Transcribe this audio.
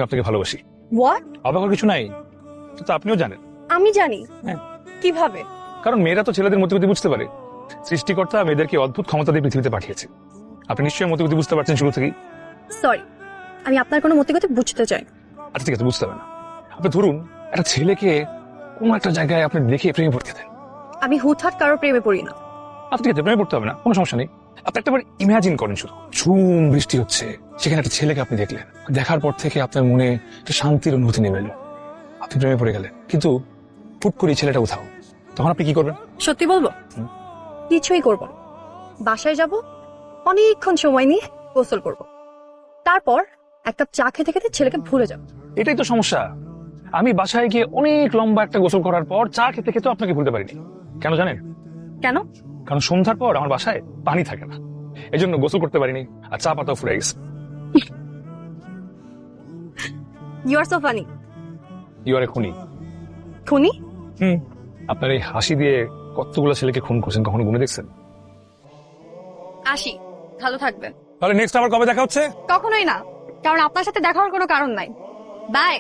আপনাকে ভালোবাসি। হোয়াট? অবাক হওয়ার কিছু নাই, তো আপনিও জানেন। আমি জানি। হ্যাঁ। কিভাবে? কারণ মেয়েরা তো ছেলেদের মতিগতি বুঝতে পারে। সৃষ্টিকর্তা মেয়েদেরকে অদ্ভুত ক্ষমতা দিয়ে পৃথিবীতে পাঠিয়েছে। আপনি নিশ্চয়ই মতিগতি বুঝতে পারছেন শুরু থেকেই। সরি, আমি আপনার কোনো মতিগতি বুঝতে চাই না। আচ্ছা ঠিক আছে, বুঝতে হবে না। আপনি ধরুন একটা ছেলেকে কোনো একটা জায়গায় আপনি দেখে প্রেমে পড়তে দেন। আমি হুটহাট কারোর প্রেমে পড়ি না। আচ্ছা ঠিক আছে, প্রেমে পড়তে হবে না, কোনো সমস্যা নেই। আপনি একটাবার ইমাজিন করেন, শুধু ঝুম বৃষ্টি হচ্ছে, সেখানে একটা ছেলেকে আপনি দেখলেন। দেখার পর থেকে আপনার মনে একটা শান্তির অনুভূতি নেমে এলো, আপনি প্রেমে পড়ে গেলেন। কিন্তু ফুট করে ছেলেটা উঠাও, তখন আপনি কি করবেন? সত্যি বলবো, কিছুই করব না। বাসায় যাব, অনেকক্ষণ সময় নিয়ে গোসল করব, তারপর এক কাপ চা খেতে খেতে ছেলেকে ভুলে যাব। এটাই তো সমস্যা। আমি বাসায় গিয়ে অনেক লম্বা একটা গোসল করার পর চা খেতে খেতে আপনাকে ভুলতে পারিনি। কেন জানেন? কেন? কারণ সন্ধ্যার পর আমার বাসায় পানি থাকে না, এজন্য গোসল করতে পারিনি, আর চা পাতাও ফুরে গেছে। You are so funny. You are a খুনি। খুনি? আপনার এই হাসি দিয়ে কতগুলো ছেলেকে খুন করছেন, কখনো গুনে দেখছেন? আসি, ভালো থাকবেন। তাহলে নেক্সট আবার কবে দেখা হচ্ছে? কখনোই না, কারণ আপনার সাথে দেখা হওয়ার কোনো কারণ নাই। বাই।